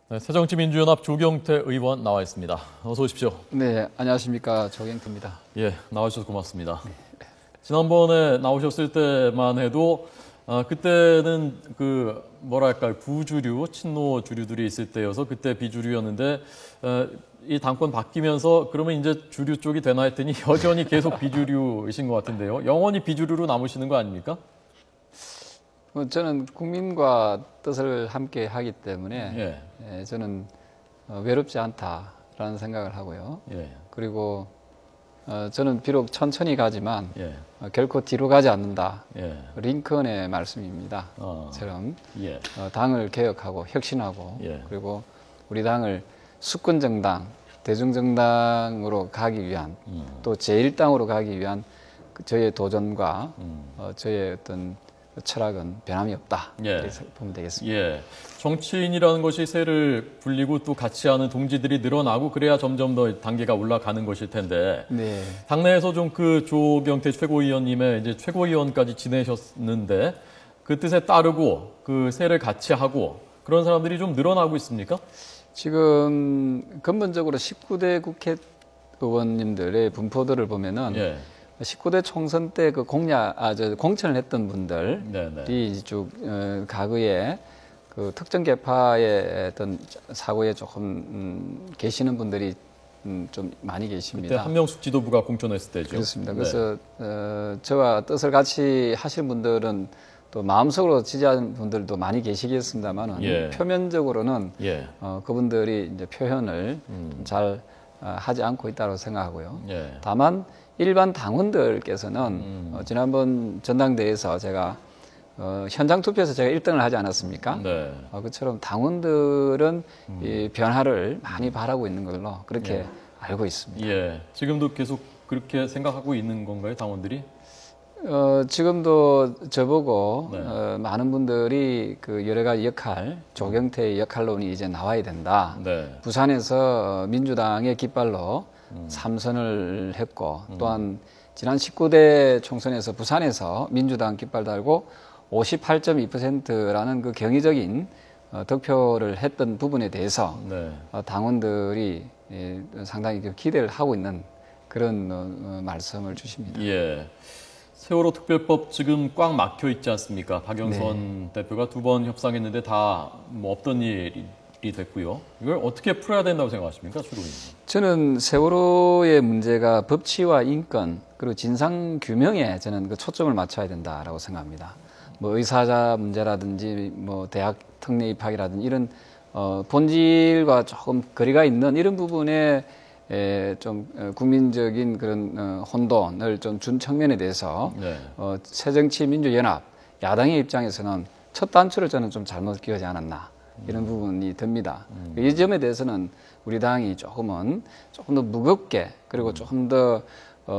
네, 새정치민주연합 조경태 의원 나와 있습니다. 어서 오십시오. 네, 안녕하십니까. 조경태입니다. 예, 나와주셔서 고맙습니다. 지난번에 나오셨을 때만 해도 그때는 부주류, 친노 주류들이 있을 때여서 그때 비주류였는데 이 당권 바뀌면서 그러면 이제 주류 쪽이 되나 했더니 여전히 계속 비주류이신 것 같은데요. 영원히 비주류로 남으시는 거 아닙니까? 저는 국민과 뜻을 함께 하기 때문에 저는 외롭지 않다라는 생각을 하고요. 그리고 저는 비록 천천히 가지만 결코 뒤로 가지 않는다. 링컨의 말씀입니다. 처럼 당을 개혁하고 혁신하고 그리고 우리 당을 수권정당, 대중정당으로 가기 위한 또 제1당으로 가기 위한 저의 도전과 저의 어떤 철학은 변함이 없다. 이렇게 보면 되겠습니다. 정치인이라는 것이 새를 불리고 또 같이 하는 동지들이 늘어나고 그래야 점점 더 단계가 올라가는 것일 텐데 당내에서 좀 그 조경태 최고위원님의 이제 최고위원까지 지내셨는데 그 뜻에 따르고 그 새를 같이 하고 그런 사람들이 좀 늘어나고 있습니까? 지금 근본적으로 19대 국회의원님들의 분포들을 보면은 19대 총선 때 그 공천을 했던 분들이 쭉 과거에 그 특정 계파의 어떤 사고에 조금 계시는 분들이 좀 많이 계십니다. 그때 한명숙 지도부가 공천했을 때죠. 그렇습니다. 그래서 저와 뜻을 같이 하실 분들은 또 마음속으로 지지하는 분들도 많이 계시겠습니다만은 표면적으로는 그분들이 이제 표현을 잘 하지 않고 있다고 생각하고요. 다만 일반 당원들께서는 지난번 전당대회에서 제가 현장 투표에서 제가 1등을 하지 않았습니까? 그처럼 당원들은 이 변화를 많이 바라고 있는 걸로 그렇게 알고 있습니다. 지금도 계속 그렇게 생각하고 있는 건가요, 당원들이? 지금도 저보고 많은 분들이 그 여러 가지 역할, 조경태의 역할론이 이제 나와야 된다. 부산에서 민주당의 깃발로 3선을 했고 또한 지난 19대 총선에서 부산에서 민주당 깃발 달고 58.2%라는 그 경이적인 득표를 했던 부분에 대해서 당원들이 상당히 기대를 하고 있는 그런 말씀을 주십니다. 세월호 특별법 지금 꽉 막혀 있지 않습니까? 박영선 대표가 2번 협상했는데 다 뭐 없던 일이 됐고요. 이걸 어떻게 풀어야 된다고 생각하십니까, 최고위원? 저는 세월호의 문제가 법치와 인권 그리고 진상 규명에 저는 그 초점을 맞춰야 된다라고 생각합니다. 뭐 의사자 문제라든지 뭐 대학 특례 입학이라든지 이런 본질과 조금 거리가 있는 이런 부분에 좀 국민적인 그런 혼돈을 좀 준 측면에 대해서 새정치민주연합 야당의 입장에서는 첫 단추를 저는 좀 잘못 끼우지 않았나 이런 부분이 듭니다. 이 점에 대해서는 우리 당이 조금 더 무겁게 그리고 조금 더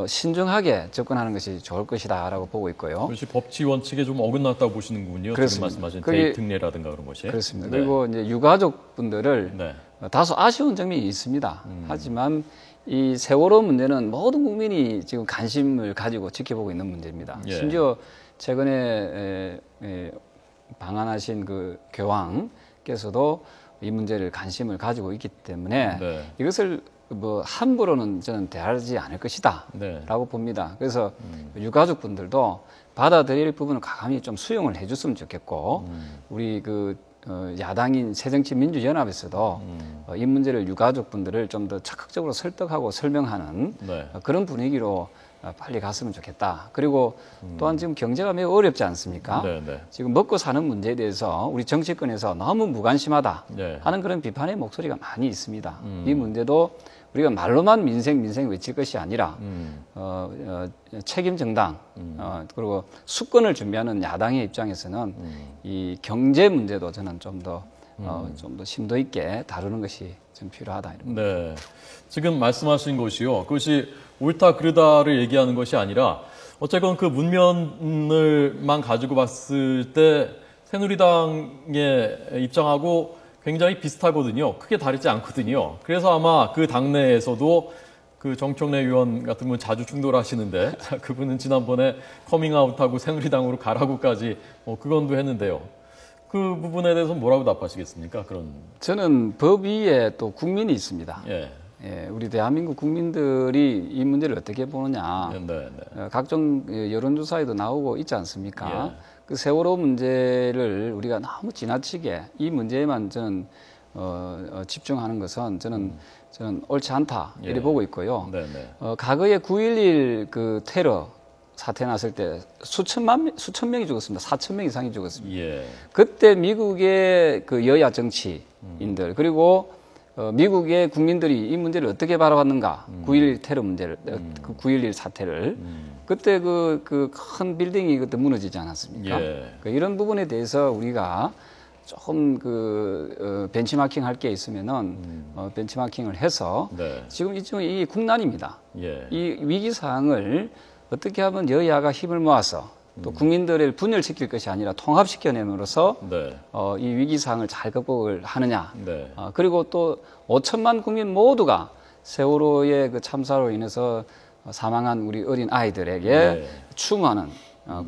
신중하게 접근하는 것이 좋을 것이다라고 보고 있고요. 그것이 법치 원칙에 좀 어긋났다고 보시는군요. 그렇습니다. 지금 말씀하신 대입 특례라든가 그런 것이. 그렇습니다. 그리고 이제 유가족분들을 다소 아쉬운 점이 있습니다. 하지만 이 세월호 문제는 모든 국민이 지금 관심을 가지고 지켜보고 있는 문제입니다. 심지어 최근에 방한하신 그 교황께서도 이 문제를 관심을 가지고 있기 때문에 이것을 뭐 함부로는 저는 대하지 않을 것이다라고 봅니다. 그래서 유가족분들도 받아들일 부분을 과감히 좀 수용을 해줬으면 좋겠고 우리 그 야당인 새정치민주연합에서도 이 문제를 유가족분들을 좀 더 적극적으로 설득하고 설명하는 그런 분위기로 빨리 갔으면 좋겠다. 그리고 또한 지금 경제가 매우 어렵지 않습니까? 지금 먹고 사는 문제에 대해서 우리 정치권에서 너무 무관심하다 하는 그런 비판의 목소리가 많이 있습니다. 이 문제도 우리가 말로만 민생 외칠 것이 아니라 책임 정당 그리고 수권을 준비하는 야당의 입장에서는 이 경제 문제도 저는 좀 더 심도 있게 다루는 것이 좀 필요하다. 지금 말씀하신 것이요. 그것이 옳다 그르다를 얘기하는 것이 아니라 어쨌건 그 문면을만 가지고 봤을 때 새누리당의 입장하고 굉장히 비슷하거든요. 크게 다르지 않거든요. 그래서 아마 그 당내에서도 그 정청래 의원 같은 분 자주 충돌하시는데 그분은 지난번에 커밍아웃하고 새누리당으로 가라고까지 그건도 했는데요. 그 부분에 대해서 뭐라고 답하시겠습니까? 그런 저는 법 위에 또 국민이 있습니다. 예. 예, 우리 대한민국 국민들이 이 문제를 어떻게 보느냐. 각종 여론조사에도 나오고 있지 않습니까? 예. 그 세월호 문제를 우리가 너무 지나치게 이 문제에만 저는 집중하는 것은 저는 옳지 않다 이렇게 보고 있고요. 과거에 9.11 그 테러 사태 났을 때 수천 명이 죽었습니다. 4천 명 이상이 죽었습니다. 예. 그때 미국의 그 여야 정치인들 그리고 미국의 국민들이 이 문제를 어떻게 바라봤는가? 9.11 테러 문제를, 그 9.11 사태를. 그때 그 큰 빌딩이 그때 무너지지 않았습니까? 예. 이런 부분에 대해서 우리가 조금 벤치마킹 할 게 있으면은 벤치마킹을 해서 네. 지금 이 국난입니다. 예. 이 위기 상황을 어떻게 하면 여야가 힘을 모아서 또 국민들을 분열시킬 것이 아니라 통합시켜냄으로써 네. 이 위기 상황을 잘 극복을 하느냐. 네. 그리고 또 5천만 국민 모두가 세월호의 그 참사로 인해서 사망한 우리 어린 아이들에게 네. 추모하는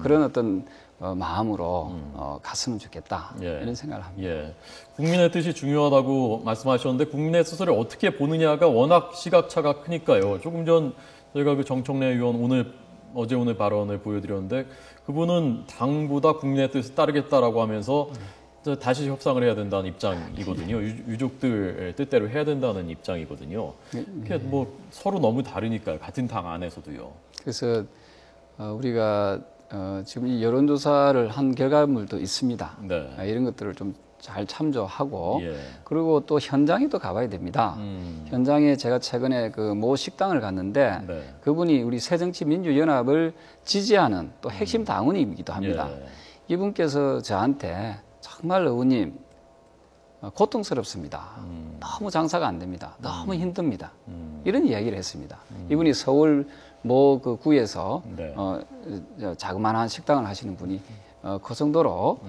그런 어떤 마음으로 갔으면 좋겠다. 예. 이런 생각을 합니다. 예. 국민의 뜻이 중요하다고 말씀하셨는데 국민의 뜻을 어떻게 보느냐가 워낙 시각차가 크니까요. 조금 전 저희가 그 정청래 의원 어제 오늘 발언을 보여드렸는데 그분은 당보다 국민의 뜻을 따르겠다라고 하면서 다시 협상을 해야 된다는 입장이거든요. 유족들 뜻대로 해야 된다는 입장이거든요. 그게 뭐 서로 너무 다르니까요. 같은 당 안에서도요. 그래서 우리가 지금 이 여론조사를 한 결과물도 있습니다. 네. 이런 것들을 좀 잘 참조하고 예. 그리고 또 현장에 또 가봐야 됩니다. 현장에 제가 최근에 그 모 식당을 갔는데 네. 그분이 우리 새정치민주연합을 지지하는 또 핵심 당원이기도 합니다. 예. 이분께서 저한테 정말 의원님 고통스럽습니다. 너무 장사가 안 됩니다. 너무 힘듭니다. 이런 이야기를 했습니다. 이분이 서울 모 그 구에서 네. 자그마한 식당을 하시는 분이 그 정도로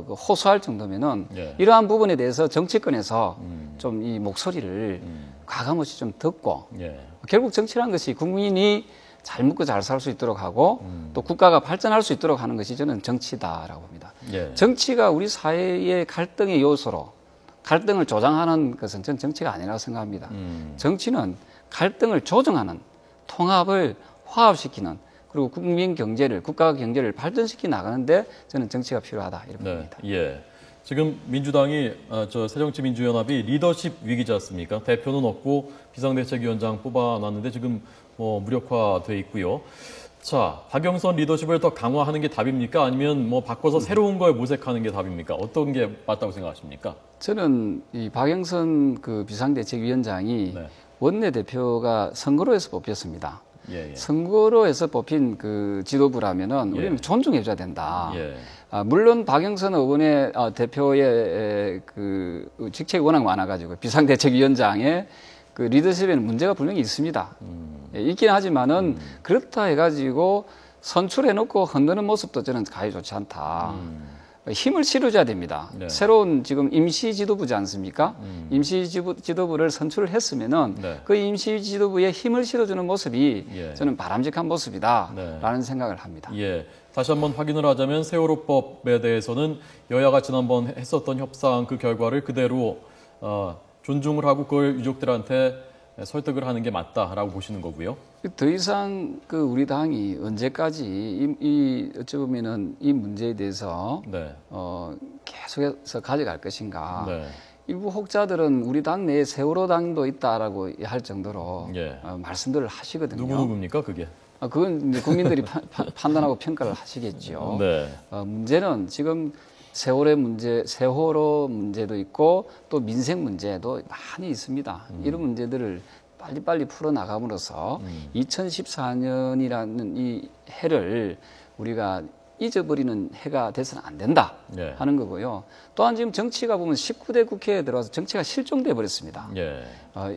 그 호소할 정도면은 예. 이러한 부분에 대해서 정치권에서 좀 이 목소리를 과감없이 좀 듣고 예. 결국 정치라는 것이 국민이 잘 먹고 잘 살 수 있도록 하고 또 국가가 발전할 수 있도록 하는 것이 저는 정치다라고 봅니다. 예. 정치가 우리 사회의 갈등의 요소로 갈등을 조장하는 것은 저는 정치가 아니라고 생각합니다. 정치는 갈등을 조정하는 통합을 화합시키는 그리고 국민 경제를 국가 경제를 발전시켜 나가는데 저는 정치가 필요하다 이렇게 봅니다. 예. 지금 민주당이 새정치민주연합이 리더십 위기지 않습니까? 대표는 없고 비상대책위원장 뽑아놨는데 지금 뭐 무력화돼 있고요. 자, 박영선 리더십을 더 강화하는 게 답입니까? 아니면 뭐 바꿔서 새로운 거에 모색하는 게 답입니까? 어떤 게 맞다고 생각하십니까? 저는 이 박영선 그 비상대책위원장이 네. 원내대표가 선거로 해서 뽑혔습니다. 예. 선거로 해서 뽑힌 그 지도부라면은 우리는 존중해줘야 된다. 물론 박영선 의원의 대표의 그 직책이 워낙 많아가지고 비상대책위원장의 그 리더십에는 문제가 분명히 있습니다. 있긴 하지만은 그렇다 해가지고 선출해놓고 흔드는 모습도 저는 가히 좋지 않다. 힘을 실어줘야 됩니다. 네. 새로운 지금 임시 지도부지 않습니까? 임시 지도부를 선출을 했으면은 네. 그 임시 지도부에 힘을 실어주는 모습이 예. 저는 바람직한 모습이다라는 생각을 합니다. 예. 다시 한번 확인을 하자면 세월호법에 대해서는 여야가 지난번 했었던 협상 그 결과를 그대로 존중을 하고 그걸 유족들한테 설득을 하는 게 맞다라고 보시는 거고요. 더 이상 그 우리 당이 언제까지 어찌 보면은 이 문제에 대해서 네. 계속해서 가져갈 것인가. 네. 일부 혹자들은 우리 당 내에 세월호 당도 있다라고 할 정도로 예. 말씀들을 하시거든요. 누구입니까 그게? 그건 이제 국민들이 판단하고 평가를 하시겠죠. 네. 문제는 지금 세월호 문제도 있고 또 민생 문제도 많이 있습니다. 이런 문제들을 빨리빨리 풀어나감으로써 2014년이라는 이 해를 우리가 잊어버리는 해가 돼서는 안 된다 하는 거고요. 또한 지금 정치가 보면 19대 국회에 들어와서 정치가 실종돼 버렸습니다. 예.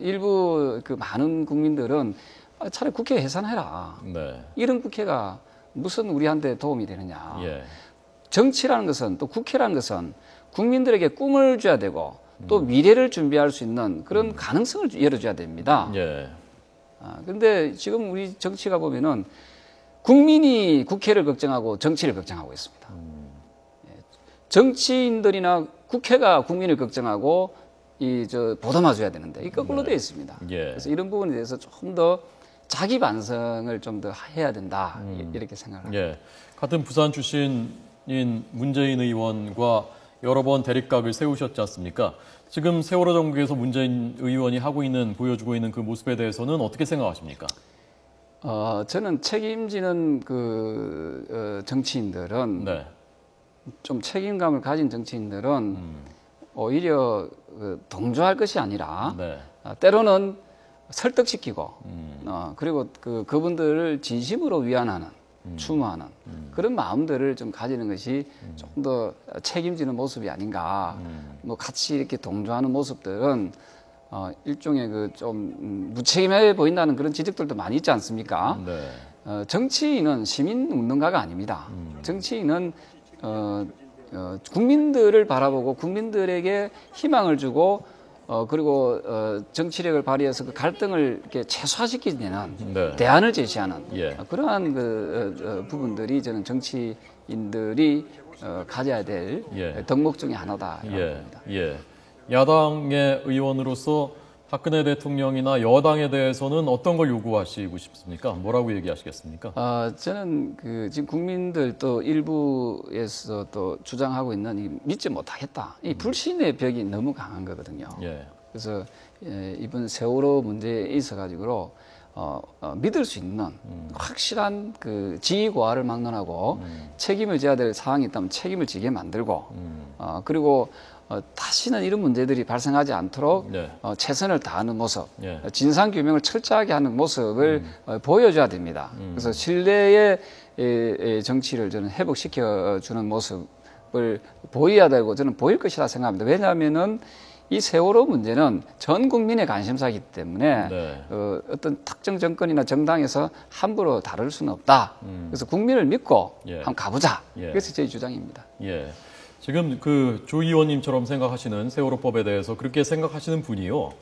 일부 그 많은 국민들은 차라리 국회 해산해라. 네. 이런 국회가 무슨 우리한테 도움이 되느냐. 예. 정치라는 것은 또 국회라는 것은 국민들에게 꿈을 줘야 되고 또 미래를 준비할 수 있는 그런 가능성을 열어줘야 됩니다. 예. 그런데 지금 우리 정치가 국민이 국회를 걱정하고 정치를 걱정하고 있습니다. 정치인들이나 국회가 국민을 걱정하고 보듬어줘야 되는데 이 거꾸로 되어 있습니다. 예. 그래서 이런 부분에 대해서 좀 더 자기 반성을 좀 더 해야 된다 이렇게 생각합니다. 예. 같은 부산 출신인 문재인 의원과 여러 번 대립각을 세우셨지 않습니까? 지금 세월호 정국에서 문재인 의원이 보여주고 있는 그 모습에 대해서는 어떻게 생각하십니까? 저는 책임지는 정치인들은 네. 좀 책임감을 가진 정치인들은 오히려 동조할 것이 아니라 네. 때로는 설득시키고 그리고 그분들을 진심으로 위안하는 추모하는 그런 마음들을 좀 가지는 것이 좀 더 책임지는 모습이 아닌가. 뭐 같이 이렇게 동조하는 모습들은 일종의 좀 무책임해 보인다는 그런 지적들도 많이 있지 않습니까? 네. 정치인은 시민 운동가가 아닙니다. 정치인은 국민들을 바라보고 국민들에게 희망을 주고 그리고 정치력을 발휘해서 그 갈등을 이렇게 최소화시키는 네. 대안을 제시하는 예. 그러한 부분들이 저는 정치인들이 가져야 될 예. 덕목 중에 하나다 예. 봅니다. 예. 야당의 의원으로서 박근혜 대통령이나 여당에 대해서는 어떤 걸 요구하시고 싶습니까? 뭐라고 얘기하시겠습니까? 저는 지금 국민들 또 일부에서 또 주장하고 있는 이 믿지 못하겠다. 이 불신의 벽이 너무 강한 거거든요. 예. 그래서 이번 세월호 문제에 있어가지고 믿을 수 있는 확실한 지위 고하를 막론하고 책임을 져야 될 상황이 있다면 책임을 지게 만들고 그리고 다시는 이런 문제들이 발생하지 않도록 네. 최선을 다하는 모습, 예. 진상 규명을 철저하게 하는 모습을 보여줘야 됩니다. 그래서 신뢰의 정치를 저는 회복시켜주는 모습을 보여야 되고 저는 보일 것이라 생각합니다. 왜냐하면은 이 세월호 문제는 전 국민의 관심사이기 때문에 네. 어떤 특정 정권이나 정당에서 함부로 다룰 수는 없다. 그래서 국민을 믿고 예. 한번 가보자. 예. 그래서 제 주장입니다. 예. 지금 조 의원님처럼 생각하시는 세월호법에 대해서 그렇게 생각하시는 분이요.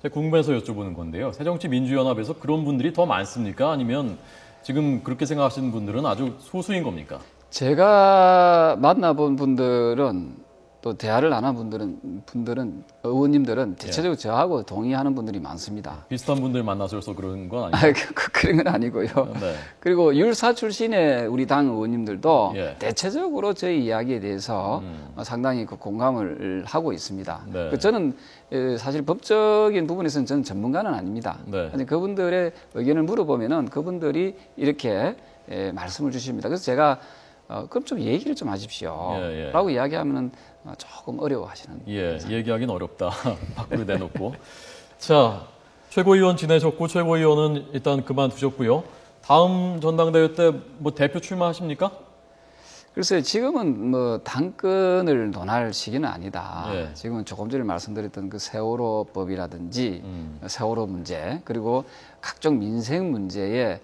제가 궁금해서 여쭤보는 건데요. 새정치민주연합에서 그런 분들이 더 많습니까? 아니면 지금 그렇게 생각하시는 분들은 아주 소수인 겁니까? 제가 만나본 분들은 또 대화를 안 한 분들은 의원님들은 대체적으로 저하고 동의하는 분들이 많습니다. 비슷한 분들 만나셔서 그런 건 아니에요? 그런 건 아니고요. 네. 그리고 율사 출신의 우리 당 의원님들도 예. 대체적으로 저희 이야기에 대해서 상당히 공감을 하고 있습니다. 네. 저는 사실 법적인 부분에서는 저는 전문가는 아닙니다. 네. 그분들의 의견을 물어보면은 그분들이 이렇게 말씀을 주십니다. 그래서 제가 그럼 좀 얘기를 좀 하십시오. 예, 예. 라고 이야기하면은 조금 어려워하시는. 예, 얘기하기는 어렵다. 밖으로 내놓고. 자, 최고위원 지내셨고 최고위원은 일단 그만두셨고요. 다음 전당대회 때 뭐 대표 출마하십니까? 글쎄요, 지금은 뭐 당권을 논할 시기는 아니다. 예. 지금은 조금 전에 말씀드렸던 그 세월호법이라든지 세월호 문제 그리고 각종 민생 문제에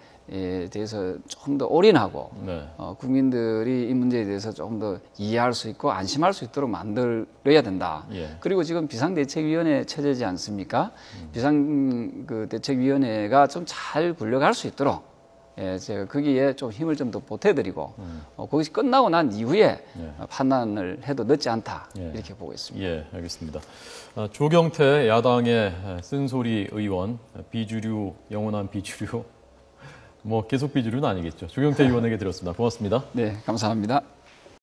대해서 조금 더 올인하고 네. 국민들이 이 문제에 대해서 조금 더 이해할 수 있고 안심할 수 있도록 만들어야 된다. 예. 그리고 지금 비상대책위원회 체제지 않습니까? 비상대책위원회가 좀 잘 굴려갈 수 있도록 제가 거기에 좀 힘을 좀 더 보태드리고 거기서 끝나고 난 이후에 판단을 해도 늦지 않다 이렇게 보고 있습니다. 예, 알겠습니다. 조경태 야당의 쓴소리 의원, 비주류, 영원한 비주류, 뭐 계속 비주류는 아니겠죠. 조경태 의원에게 드렸습니다. 고맙습니다. 네, 감사합니다.